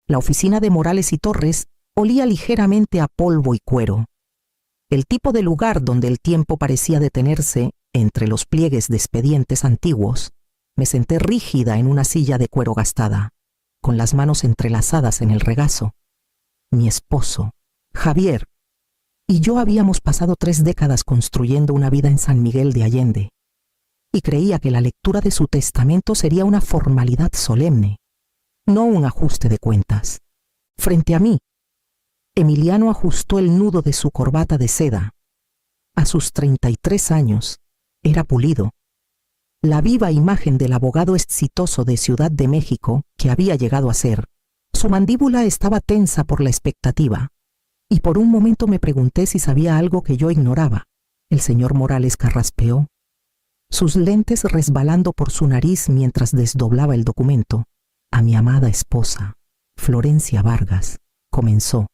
La oficina de Morales y Torres olía ligeramente a polvo y cuero. El tipo de lugar donde el tiempo parecía detenerse entre los pliegues de expedientes antiguos. Me senté rígida en una silla de cuero gastada, con las manos entrelazadas en el regazo. Mi esposo, Javier, y yo habíamos pasado 3 décadas construyendo una vida en San Miguel de Allende, y creía que la lectura de su testamento sería una formalidad solemne, no un ajuste de cuentas. Frente a mí, Emiliano ajustó el nudo de su corbata de seda. A sus 33 años, era pulido, la viva imagen del abogado exitoso de Ciudad de México que había llegado a ser. Su mandíbula estaba tensa por la expectativa, y por un momento me pregunté si sabía algo que yo ignoraba. El señor Morales carraspeó, sus lentes resbalando por su nariz mientras desdoblaba el documento. A mi amada esposa, Florencia Vargas, comenzó,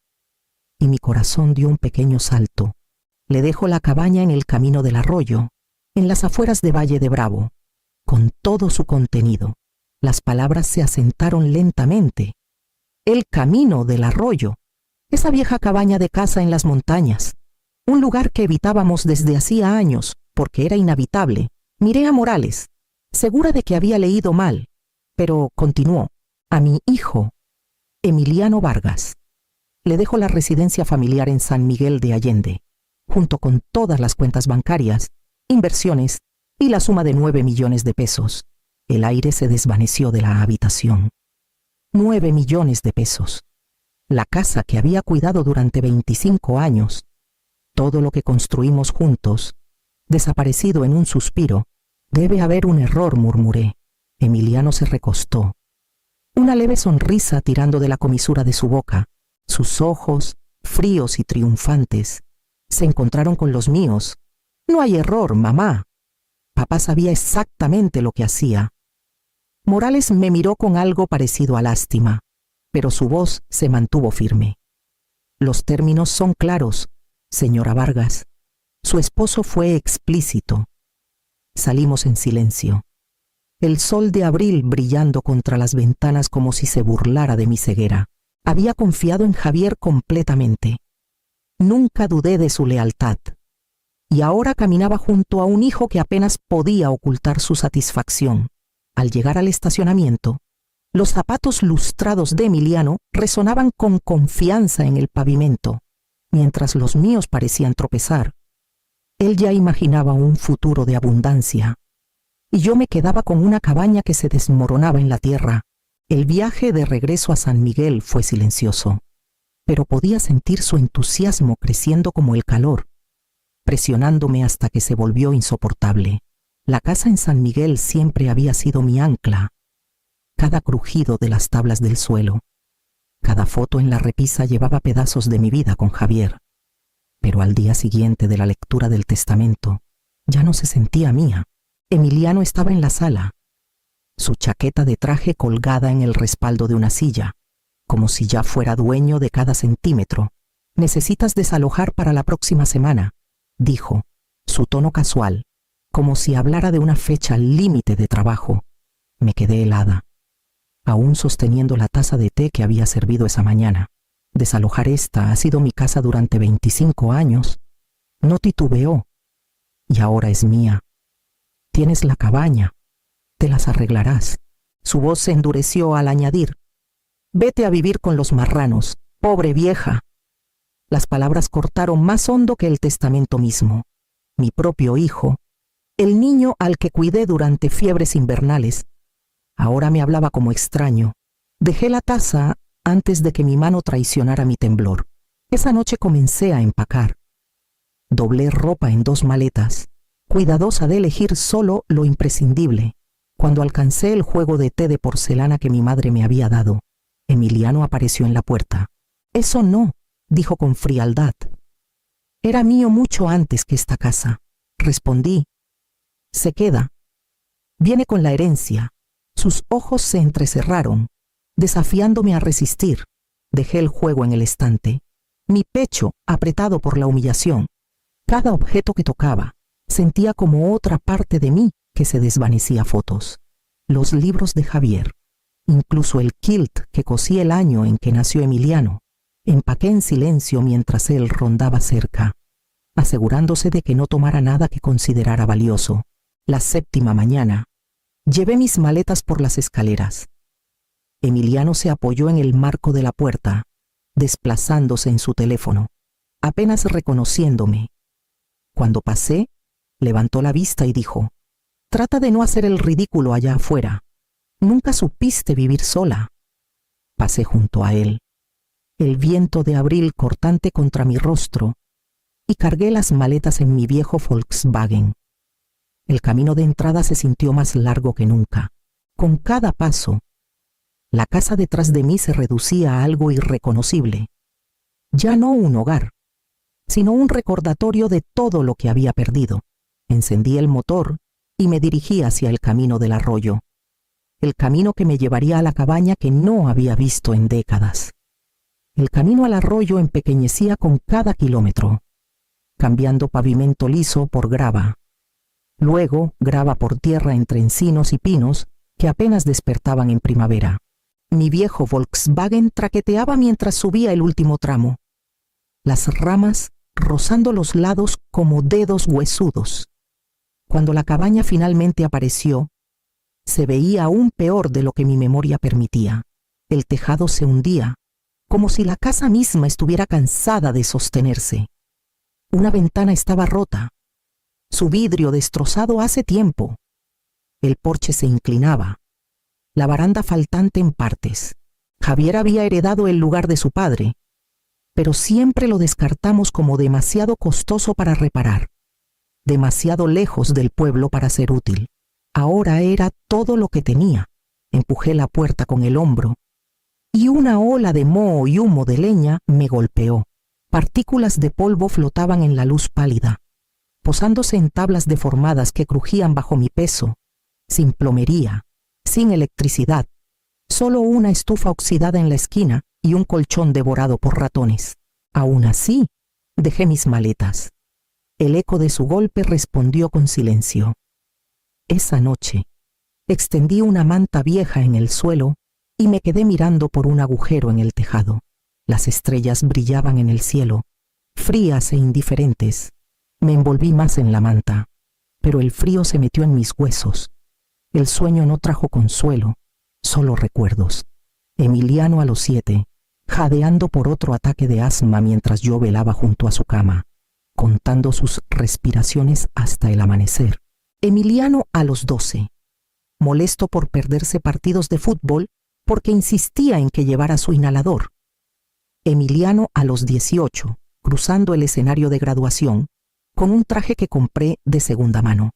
y mi corazón dio un pequeño salto. Le dejo la cabaña en el camino del arroyo, en las afueras de Valle de Bravo, con todo su contenido. Las palabras se asentaron lentamente. El camino del arroyo, esa vieja cabaña de casa en las montañas, un lugar que evitábamos desde hacía años porque era inhabitable. Miré a Morales, segura de que había leído mal, pero continuó. A mi hijo, Emiliano Vargas, le dejo la residencia familiar en San Miguel de Allende, junto con todas las cuentas bancarias, inversiones y la suma de 9 millones de pesos. El aire se desvaneció de la habitación. 9 millones de pesos. La casa que había cuidado durante 25 años. Todo lo que construimos juntos, desaparecido en un suspiro. Debe haber un error, murmuré. Emiliano se recostó. Una leve sonrisa tirando de la comisura de su boca. Sus ojos, fríos y triunfantes, se encontraron con los míos. No hay error, mamá. Papá sabía exactamente lo que hacía. Morales me miró con algo parecido a lástima, pero su voz se mantuvo firme. Los términos son claros, señora Vargas. Su esposo fue explícito. Salimos en silencio. El sol de abril brillando contra las ventanas como si se burlara de mi ceguera. Había confiado en Javier completamente. Nunca dudé de su lealtad. Y ahora caminaba junto a un hijo que apenas podía ocultar su satisfacción. Al llegar al estacionamiento, los zapatos lustrados de Emiliano resonaban con confianza en el pavimento, mientras los míos parecían tropezar. Él ya imaginaba un futuro de abundancia, y yo me quedaba con una cabaña que se desmoronaba en la tierra. El viaje de regreso a San Miguel fue silencioso, pero podía sentir su entusiasmo creciendo como el calor, presionándome hasta que se volvió insoportable. La casa en San Miguel siempre había sido mi ancla. Cada crujido de las tablas del suelo, cada foto en la repisa llevaba pedazos de mi vida con Javier. Pero al día siguiente de la lectura del testamento, ya no se sentía mía. Emiliano estaba en la sala, su chaqueta de traje colgada en el respaldo de una silla, como si ya fuera dueño de cada centímetro. «Necesitas desalojar para la próxima semana», dijo, su tono casual, como si hablara de una fecha límite de trabajo. Me quedé helada, aún sosteniendo la taza de té que había servido esa mañana. Desalojar esta ha sido mi casa durante 25 años. No titubeó. Y ahora es mía. Tienes la cabaña. Te las arreglarás. Su voz se endureció al añadir: «Vete a vivir con los marranos, pobre vieja». Las palabras cortaron más hondo que el testamento mismo. Mi propio hijo, el niño al que cuidé durante fiebres invernales, ahora me hablaba como extraño. Dejé la taza antes de que mi mano traicionara mi temblor. Esa noche comencé a empacar. Doblé ropa en 2 maletas, cuidadosa de elegir solo lo imprescindible. Cuando alcancé el juego de té de porcelana que mi madre me había dado, Emiliano apareció en la puerta. «Eso no», dijo con frialdad. «Era mío mucho antes que esta casa», respondí. «Se queda. Viene con la herencia». Sus ojos se entrecerraron, desafiándome a resistir. Dejé el juego en el estante, mi pecho apretado por la humillación. Cada objeto que tocaba sentía como otra parte de mí que se desvanecía. Fotos, los libros de Javier, Incluso el kilt que cosí el año en que nació Emiliano, empaqué en silencio mientras él rondaba cerca, asegurándose de que no tomara nada que considerara valioso. La 7ª mañana, llevé mis maletas por las escaleras. Emiliano se apoyó en el marco de la puerta, desplazándose en su teléfono, apenas reconociéndome. Cuando pasé, levantó la vista y dijo: «Trata de no hacer el ridículo allá afuera. Nunca supiste vivir sola». Pasé junto a él, el viento de abril cortante contra mi rostro, y cargué las maletas en mi viejo Volkswagen. El camino de entrada se sintió más largo que nunca. Con cada paso, la casa detrás de mí se reducía a algo irreconocible. Ya no un hogar, sino un recordatorio de todo lo que había perdido. Encendí el motor y me dirigí hacia el camino del arroyo, el camino que me llevaría a la cabaña que no había visto en décadas. El camino al arroyo empequeñecía con cada kilómetro, cambiando pavimento liso por grava, luego grava por tierra entre encinos y pinos que apenas despertaban en primavera. Mi viejo Volkswagen traqueteaba mientras subía el último tramo, las ramas rozando los lados como dedos huesudos. Cuando la cabaña finalmente apareció, se veía aún peor de lo que mi memoria permitía. El tejado se hundía, como si la casa misma estuviera cansada de sostenerse. Una ventana estaba rota, su vidrio destrozado hace tiempo. El porche se inclinaba, la baranda faltante en partes. Javier había heredado el lugar de su padre, pero siempre lo descartamos como demasiado costoso para reparar, demasiado lejos del pueblo para ser útil. Ahora era todo lo que tenía. Empujé la puerta con el hombro y una ola de moho y humo de leña me golpeó. Partículas de polvo flotaban en la luz pálida, posándose en tablas deformadas que crujían bajo mi peso, sin plomería, sin electricidad, solo una estufa oxidada en la esquina y un colchón devorado por ratones. Aún así, dejé mis maletas. El eco de su golpe respondió con silencio. Esa noche, extendí una manta vieja en el suelo y me quedé mirando por un agujero en el tejado. Las estrellas brillaban en el cielo, frías e indiferentes. Me envolví más en la manta, pero el frío se metió en mis huesos. El sueño no trajo consuelo, solo recuerdos. Emiliano a los 7, jadeando por otro ataque de asma mientras yo velaba junto a su cama, contando sus respiraciones hasta el amanecer. Emiliano a los 12, molesto por perderse partidos de fútbol porque insistía en que llevara su inhalador. Emiliano a los 18, cruzando el escenario de graduación, con un traje que compré de segunda mano,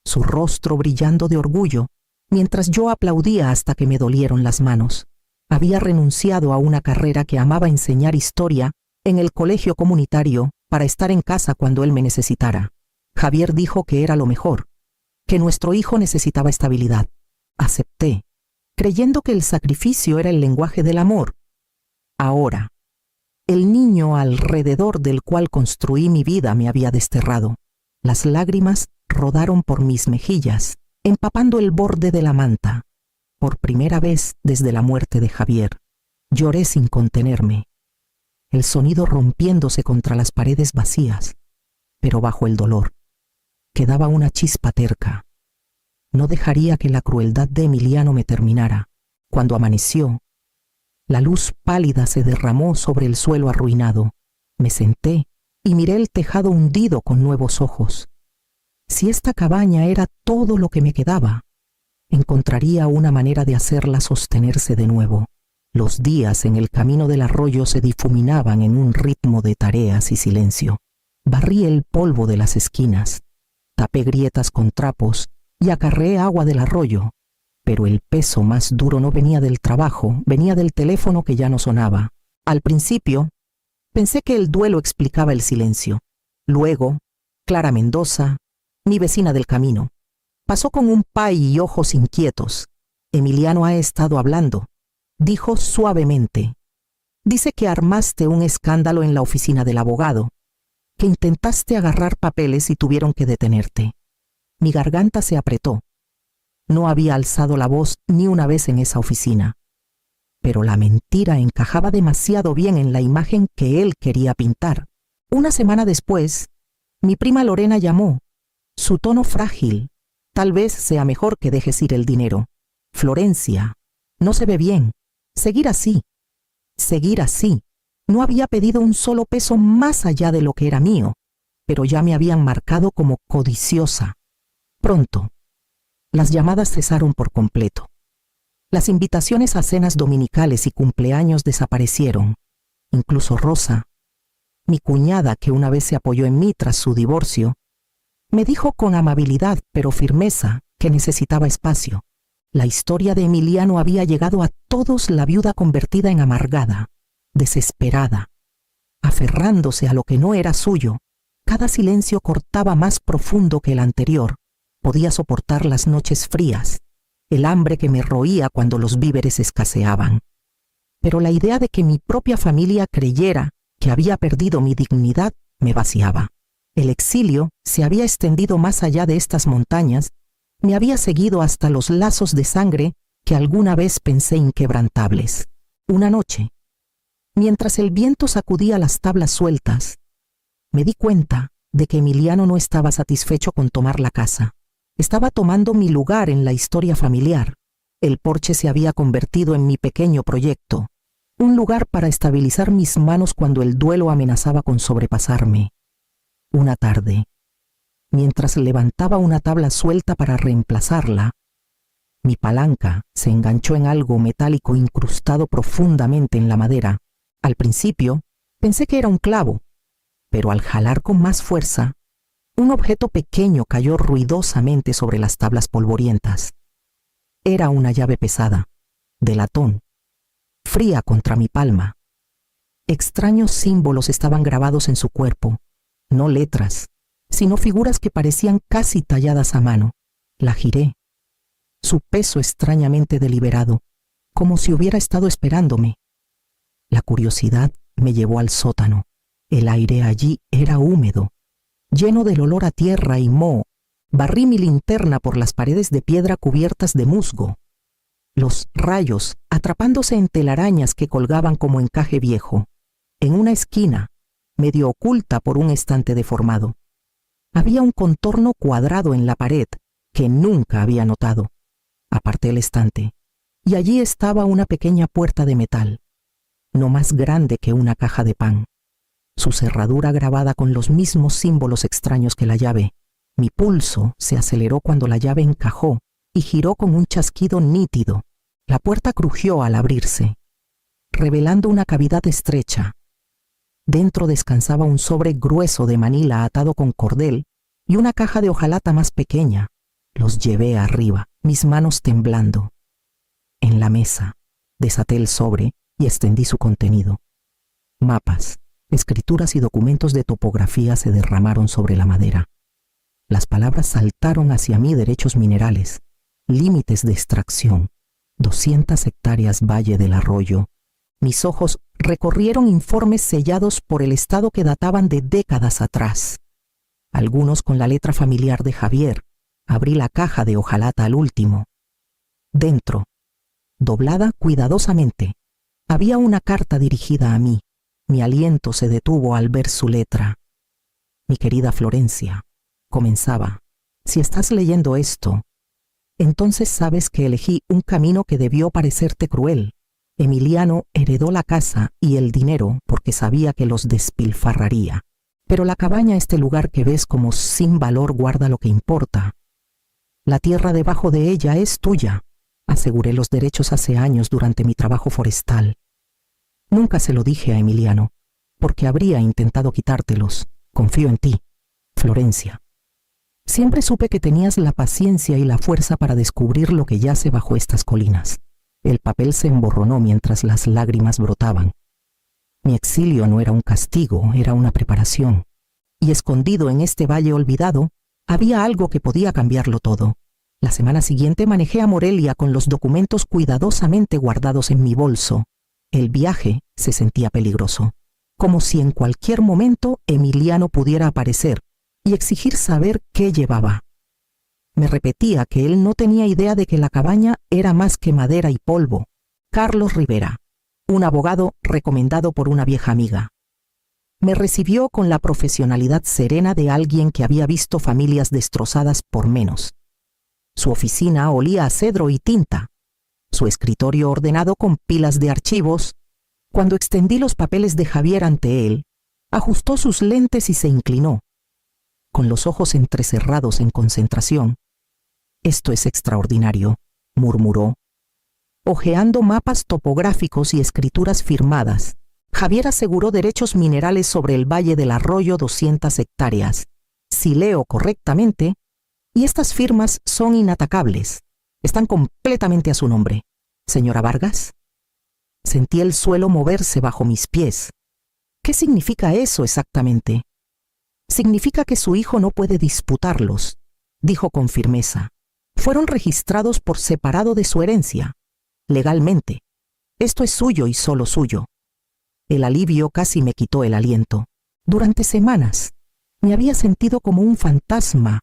su rostro brillando de orgullo, mientras yo aplaudía hasta que me dolieron las manos. Había renunciado a una carrera que amaba, enseñar historia en el colegio comunitario, para estar en casa cuando él me necesitara. Javier dijo que era lo mejor, que nuestro hijo necesitaba estabilidad. Acepté, creyendo que el sacrificio era el lenguaje del amor. Ahora, el niño alrededor del cual construí mi vida me había desterrado. Las lágrimas rodaron por mis mejillas, empapando el borde de la manta. Por primera vez desde la muerte de Javier, lloré sin contenerme, el sonido rompiéndose contra las paredes vacías, pero bajo el dolor quedaba una chispa terca. No dejaría que la crueldad de Emiliano me terminara. Cuando amaneció, la luz pálida se derramó sobre el suelo arruinado. Me senté y miré el tejado hundido con nuevos ojos. Si esta cabaña era todo lo que me quedaba, encontraría una manera de hacerla sostenerse de nuevo. Los días en el camino del arroyo se difuminaban en un ritmo de tareas y silencio. Barrí el polvo de las esquinas, tapé grietas con trapos y acarreé agua del arroyo, pero el peso más duro no venía del trabajo, venía del teléfono que ya no sonaba. Al principio, pensé que el duelo explicaba el silencio. Luego, Clara Mendoza, mi vecina del camino, pasó con un pay y ojos inquietos. Emiliano ha estado hablando, dijo suavemente. Dice que armaste un escándalo en la oficina del abogado, que intentaste agarrar papeles y tuvieron que detenerte. Mi garganta se apretó. No había alzado la voz ni una vez en esa oficina. Pero la mentira encajaba demasiado bien en la imagen que él quería pintar. Una semana después, mi prima Lorena llamó. Su tono frágil. Tal vez sea mejor que dejes ir el dinero. Florencia, no se ve bien. Seguir así. Seguir así. No había pedido un solo peso más allá de lo que era mío, pero ya me habían marcado como codiciosa. Pronto, las llamadas cesaron por completo. Las invitaciones a cenas dominicales y cumpleaños desaparecieron. Incluso Rosa, mi cuñada que una vez se apoyó en mí tras su divorcio, me dijo con amabilidad pero firmeza que necesitaba espacio. La historia de Emiliano había llegado a todos, la viuda convertida en amargada, desesperada, aferrándose a lo que no era suyo. Cada silencio cortaba más profundo que el anterior. Podía soportar las noches frías, el hambre que me roía cuando los víveres escaseaban. Pero la idea de que mi propia familia creyera que había perdido mi dignidad me vaciaba. El exilio se había extendido más allá de estas montañas, me había seguido hasta los lazos de sangre que alguna vez pensé inquebrantables. Una noche, mientras el viento sacudía las tablas sueltas, me di cuenta de que Emiliano no estaba satisfecho con tomar la casa. Estaba tomando mi lugar en la historia familiar. El porche se había convertido en mi pequeño proyecto, un lugar para estabilizar mis manos cuando el duelo amenazaba con sobrepasarme. Una tarde, mientras levantaba una tabla suelta para reemplazarla, mi palanca se enganchó en algo metálico incrustado profundamente en la madera. Al principio, pensé que era un clavo, pero al jalar con más fuerza, un objeto pequeño cayó ruidosamente sobre las tablas polvorientas. Era una llave pesada, de latón, fría contra mi palma. Extraños símbolos estaban grabados en su cuerpo, no letras, sino figuras que parecían casi talladas a mano. La giré. Su peso extrañamente deliberado, como si hubiera estado esperándome. La curiosidad me llevó al sótano. El aire allí era húmedo, lleno del olor a tierra y moho. Barrí mi linterna por las paredes de piedra cubiertas de musgo. Los rayos atrapándose en telarañas que colgaban como encaje viejo. En una esquina, medio oculta por un estante deformado, había un contorno cuadrado en la pared que nunca había notado. Aparté el estante, y allí estaba una pequeña puerta de metal, no más grande que una caja de pan. Su cerradura grabada con los mismos símbolos extraños que la llave. Mi pulso se aceleró cuando la llave encajó y giró con un chasquido nítido. La puerta crujió al abrirse, revelando una cavidad estrecha. Dentro descansaba un sobre grueso de manila atado con cordel y una caja de hojalata más pequeña. Los llevé arriba, mis manos temblando. En la mesa, desaté el sobre y extendí su contenido. Mapas, escrituras y documentos de topografía se derramaron sobre la madera. Las palabras saltaron hacia mí: derechos minerales, límites de extracción, 200 hectáreas valle del arroyo. Mis ojos recorrieron informes sellados por el Estado que databan de décadas atrás. Algunos con la letra familiar de Javier. Abrí la caja de hojalata al último. Dentro, doblada cuidadosamente, había una carta dirigida a mí. Mi aliento se detuvo al ver su letra. Mi querida Florencia, comenzaba, si estás leyendo esto, entonces sabes que elegí un camino que debió parecerte cruel. Emiliano heredó la casa y el dinero porque sabía que los despilfarraría. Pero la cabaña, este lugar que ves como sin valor, guarda lo que importa. La tierra debajo de ella es tuya. Aseguré los derechos hace años durante mi trabajo forestal. Nunca se lo dije a Emiliano, porque habría intentado quitártelos. Confío en ti, Florencia. Siempre supe que tenías la paciencia y la fuerza para descubrir lo que yace bajo estas colinas. El papel se emborronó mientras las lágrimas brotaban. Mi exilio no era un castigo, era una preparación. Y escondido en este valle olvidado, había algo que podía cambiarlo todo. La semana siguiente manejé a Morelia con los documentos cuidadosamente guardados en mi bolso. El viaje se sentía peligroso, como si en cualquier momento Emiliano pudiera aparecer y exigir saber qué llevaba. Me repetía que él no tenía idea de que la cabaña era más que madera y polvo. Carlos Rivera, un abogado recomendado por una vieja amiga. Me recibió con la profesionalidad serena de alguien que había visto familias destrozadas por menos. Su oficina olía a cedro y tinta, su escritorio ordenado con pilas de archivos. Cuando extendí los papeles de Javier ante él, ajustó sus lentes y se inclinó, con los ojos entrecerrados en concentración. «Esto es extraordinario», murmuró. Hojeando mapas topográficos y escrituras firmadas, Javier aseguró derechos minerales sobre el Valle del Arroyo 200 hectáreas. Si leo correctamente, y estas firmas son inatacables, están completamente a su nombre. ¿Señora Vargas? Sentí el suelo moverse bajo mis pies. ¿Qué significa eso exactamente? Significa que su hijo no puede disputarlos, dijo con firmeza. Fueron registrados por separado de su herencia, legalmente. Esto es suyo y solo suyo. El alivio casi me quitó el aliento. Durante semanas me había sentido como un fantasma,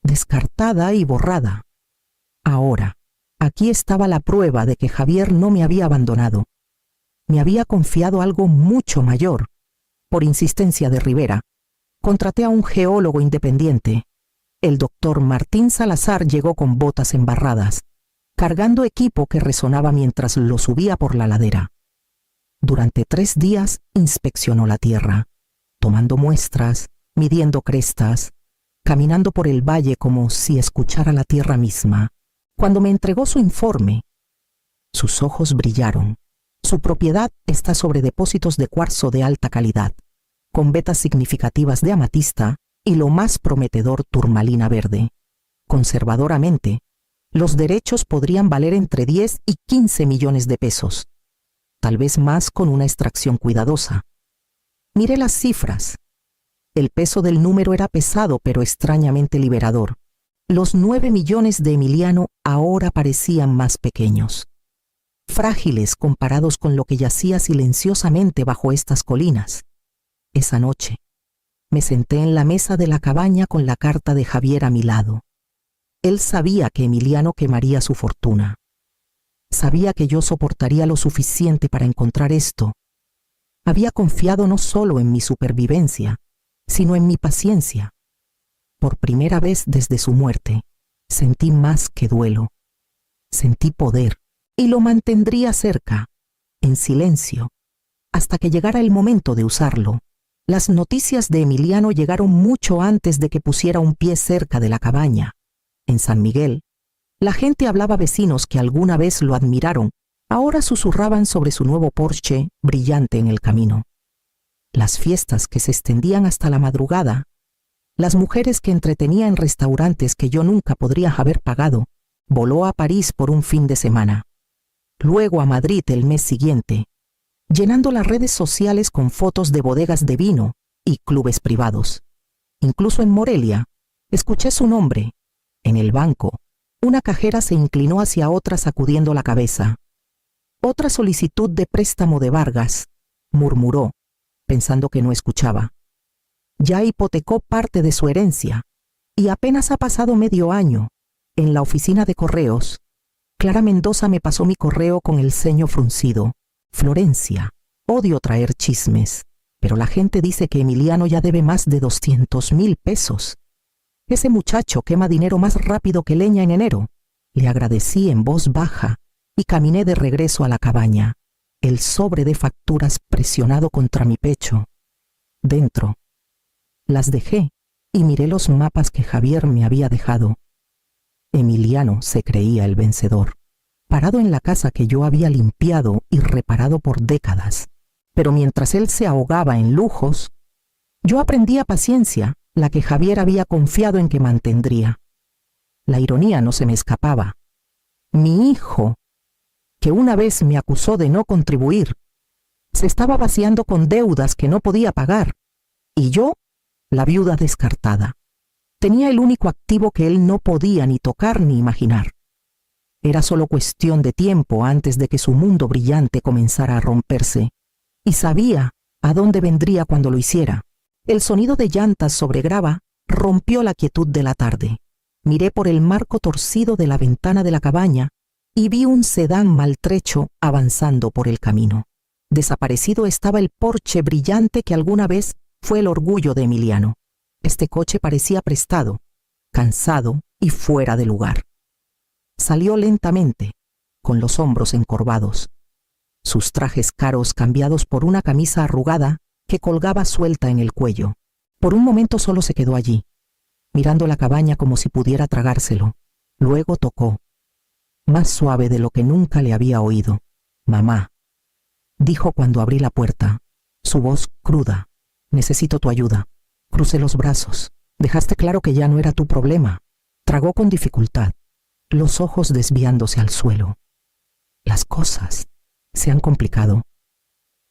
descartada y borrada. Ahora, aquí estaba la prueba de que Javier no me había abandonado. Me había confiado algo mucho mayor. Por insistencia de Rivera, contraté a un geólogo independiente. El doctor Martín Salazar llegó con botas embarradas, cargando equipo que resonaba mientras lo subía por la ladera. Durante 3 días inspeccionó la tierra, tomando muestras, midiendo crestas, caminando por el valle como si escuchara la tierra misma. Cuando me entregó su informe, sus ojos brillaron. Su propiedad está sobre depósitos de cuarzo de alta calidad, con vetas significativas de amatista y lo más prometedor turmalina verde. Conservadoramente, los derechos podrían valer entre 10 y 15 millones de pesos, tal vez más con una extracción cuidadosa. Miré las cifras. El peso del número era pesado pero extrañamente liberador. Los 9 millones de Emiliano ahora parecían más pequeños, frágiles comparados con lo que yacía silenciosamente bajo estas colinas. Esa noche, me senté en la mesa de la cabaña con la carta de Javier a mi lado. Él sabía que Emiliano quemaría su fortuna. Sabía que yo soportaría lo suficiente para encontrar esto. Había confiado no solo en mi supervivencia, sino en mi paciencia. Por primera vez desde su muerte, sentí más que duelo. Sentí poder, y lo mantendría cerca, en silencio, hasta que llegara el momento de usarlo. Las noticias de Emiliano llegaron mucho antes de que pusiera un pie cerca de la cabaña. En San Miguel, la gente hablaba a vecinos que alguna vez lo admiraron. Ahora susurraban sobre su nuevo Porsche brillante en el camino. Las fiestas que se extendían hasta la madrugada, las mujeres que entretenía en restaurantes que yo nunca podría haber pagado. Voló a París por un fin de semana, luego a Madrid el mes siguiente, llenando las redes sociales con fotos de bodegas de vino y clubes privados. Incluso en Morelia, escuché su nombre. En el banco, una cajera se inclinó hacia otra sacudiendo la cabeza. «Otra solicitud de préstamo de Vargas», murmuró, pensando que no escuchaba. Ya hipotecó parte de su herencia, y apenas ha pasado medio año. En la oficina de correos, Clara Mendoza me pasó mi correo con el ceño fruncido. «Florencia, odio traer chismes, pero la gente dice que Emiliano ya debe más de 200,000 pesos. Ese muchacho quema dinero más rápido que leña en enero». Le agradecí en voz baja y caminé de regreso a la cabaña, el sobre de facturas presionado contra mi pecho. Dentro, las dejé y miré los mapas que Javier me había dejado. Emiliano se creía el vencedor, parado en la casa que yo había limpiado y reparado por décadas. Pero mientras él se ahogaba en lujos, yo aprendía paciencia, la que Javier había confiado en que mantendría. La ironía no se me escapaba. Mi hijo, que una vez me acusó de no contribuir, se estaba vaciando con deudas que no podía pagar, y yo, la viuda descartada, tenía el único activo que él no podía ni tocar ni imaginar. Era solo cuestión de tiempo antes de que su mundo brillante comenzara a romperse, y sabía a dónde vendría cuando lo hiciera. El sonido de llantas sobre grava rompió la quietud de la tarde. Miré por el marco torcido de la ventana de la cabaña y vi un sedán maltrecho avanzando por el camino. Desaparecido estaba el Porsche brillante que alguna vez fue el orgullo de Emiliano. Este coche parecía prestado, cansado y fuera de lugar. Salió lentamente, con los hombros encorvados, sus trajes caros cambiados por una camisa arrugada que colgaba suelta en el cuello. Por un momento solo se quedó allí, mirando la cabaña como si pudiera tragárselo. Luego tocó, más suave de lo que nunca le había oído. «Mamá», dijo cuando abrí la puerta, su voz cruda. «Necesito tu ayuda». Crucé los brazos. «Dejaste claro que ya no era tu problema». Tragó con dificultad, los ojos desviándose al suelo. «Las cosas se han complicado.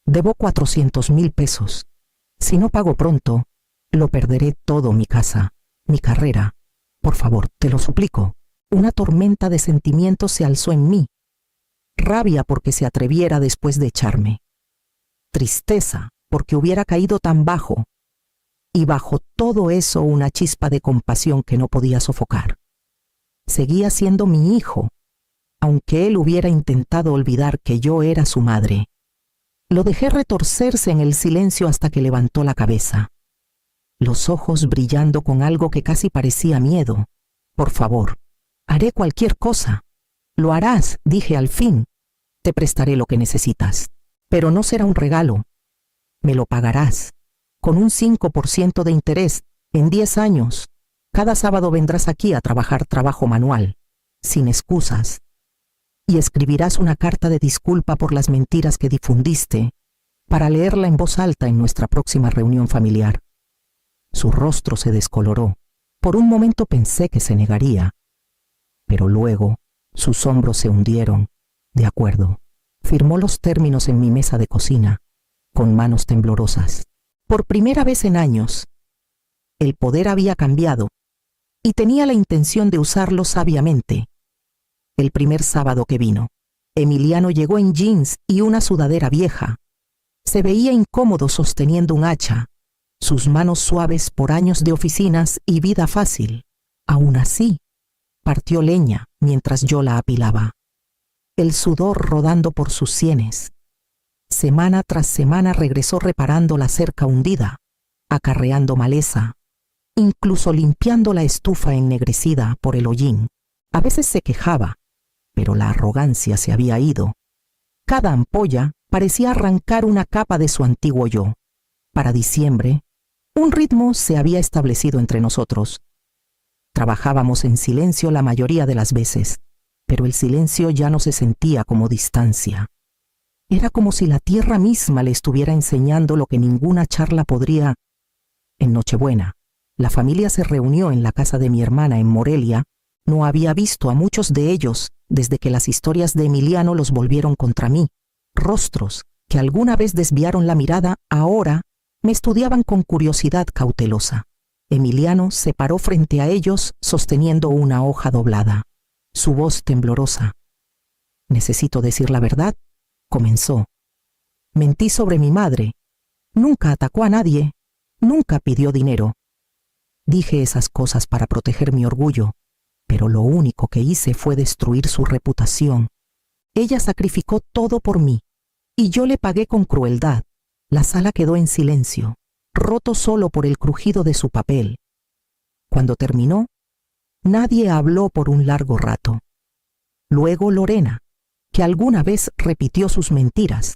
Debo 400,000 pesos. Si no pago pronto, lo perderé todo, mi casa, mi carrera. Por favor, te lo suplico». Una tormenta de sentimientos se alzó en mí. Rabia porque se atreviera después de echarme. Tristeza porque hubiera caído tan bajo. Y bajo todo eso una chispa de compasión que no podía sofocar. Seguía siendo mi hijo, aunque él hubiera intentado olvidar que yo era su madre. Lo dejé retorcerse en el silencio hasta que levantó la cabeza, los ojos brillando con algo que casi parecía miedo. «Por favor, haré cualquier cosa». «Lo harás», dije al fin. «Te prestaré lo que necesitas, pero no será un regalo. Me lo pagarás, con un 5% de interés, en 10 años. Cada sábado vendrás aquí a trabajar trabajo manual, sin excusas, y escribirás una carta de disculpa por las mentiras que difundiste, para leerla en voz alta en nuestra próxima reunión familiar». Su rostro se descoloró. Por un momento pensé que se negaría, pero luego sus hombros se hundieron. «De acuerdo». Firmó los términos en mi mesa de cocina, con manos temblorosas. Por primera vez en años, el poder había cambiado y tenía la intención de usarlo sabiamente. El primer sábado que vino, Emiliano llegó en jeans y una sudadera vieja. Se veía incómodo sosteniendo un hacha, sus manos suaves por años de oficinas y vida fácil. Aún así, partió leña mientras yo la apilaba, el sudor rodando por sus sienes. Semana tras semana regresó reparando la cerca hundida, acarreando maleza, incluso limpiando la estufa ennegrecida por el hollín. A veces se quejaba, pero la arrogancia se había ido. Cada ampolla parecía arrancar una capa de su antiguo yo. Para diciembre, un ritmo se había establecido entre nosotros. Trabajábamos en silencio la mayoría de las veces, pero el silencio ya no se sentía como distancia. Era como si la tierra misma le estuviera enseñando lo que ninguna charla podría. En Nochebuena, la familia se reunió en la casa de mi hermana en Morelia. No había visto a muchos de ellos desde que las historias de Emiliano los volvieron contra mí. Rostros que alguna vez desviaron la mirada, ahora me estudiaban con curiosidad cautelosa. Emiliano se paró frente a ellos sosteniendo una hoja doblada, su voz temblorosa. «Necesito decir la verdad», comenzó. «Mentí sobre mi madre. Nunca atacó a nadie. Nunca pidió dinero. Dije esas cosas para proteger mi orgullo, pero lo único que hice fue destruir su reputación. Ella sacrificó todo por mí, y yo le pagué con crueldad». La sala quedó en silencio, roto solo por el crujido de su papel. Cuando terminó, nadie habló por un largo rato. Luego Lorena, que alguna vez repitió sus mentiras,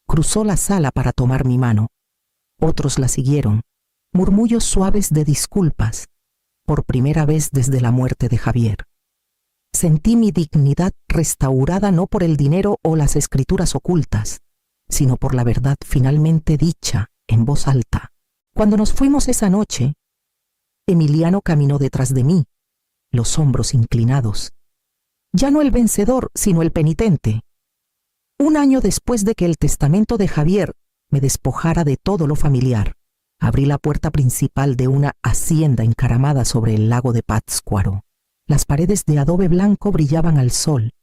cruzó la sala para tomar mi mano. Otros la siguieron, murmullos suaves de disculpas, por primera vez desde la muerte de Javier. Sentí mi dignidad restaurada no por el dinero o las escrituras ocultas, sino por la verdad finalmente dicha en voz alta. Cuando nos fuimos esa noche, Emiliano caminó detrás de mí, los hombros inclinados. Ya no el vencedor, sino el penitente. Un año después de que el testamento de Javier me despojara de todo lo familiar, abrí la puerta principal de una hacienda encaramada sobre el lago de Pátzcuaro. Las paredes de adobe blanco brillaban al sol,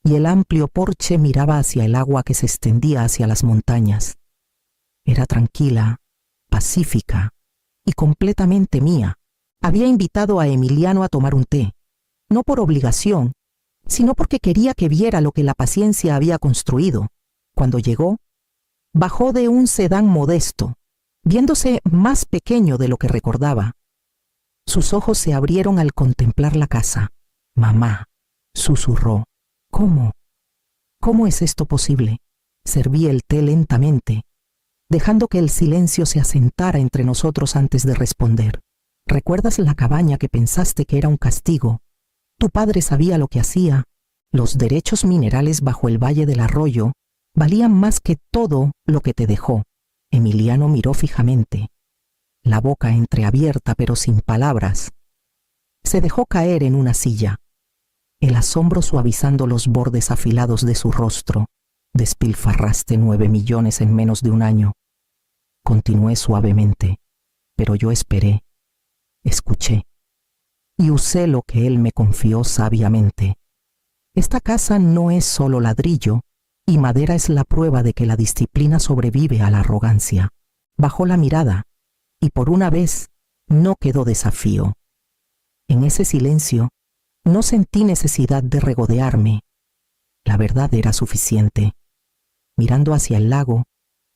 y el amplio porche miraba hacia el agua que se extendía hacia las montañas. Era tranquila, pacífica y completamente mía. Había invitado a Emiliano a tomar un té, no por obligación, sino porque quería que viera lo que la paciencia había construido. Cuando llegó, bajó de un sedán modesto, viéndose más pequeño de lo que recordaba. Sus ojos se abrieron al contemplar la casa. «Mamá», susurró. «¿Cómo? ¿Cómo es esto posible?» Serví el té lentamente, dejando que el silencio se asentara entre nosotros antes de responder. «¿Recuerdas la cabaña que pensaste que era un castigo? Tu padre sabía lo que hacía. Los derechos minerales bajo el valle del arroyo valían más que todo lo que te dejó». Emiliano miró fijamente, la boca entreabierta pero sin palabras. Se dejó caer en una silla, el asombro suavizando los bordes afilados de su rostro. «Despilfarraste 9 millones en menos de un año». Continué suavemente, pero yo esperé, escuché, y usé lo que él me confió sabiamente. Esta casa no es solo ladrillo, y madera es la prueba de que la disciplina sobrevive a la arrogancia. Bajó la mirada, y por una vez no quedó desafío. En ese silencio no sentí necesidad de regodearme. La verdad era suficiente. Mirando hacia el lago,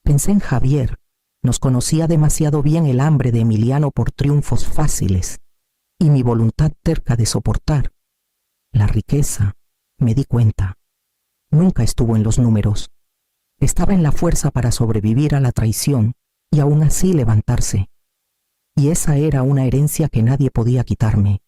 pensé en Javier. Nos conocía demasiado bien el hambre de Emiliano por triunfos fáciles y mi voluntad terca de soportar. La riqueza, me di cuenta, nunca estuvo en los números. Estaba en la fuerza para sobrevivir a la traición y aún así levantarse. Y esa era una herencia que nadie podía quitarme.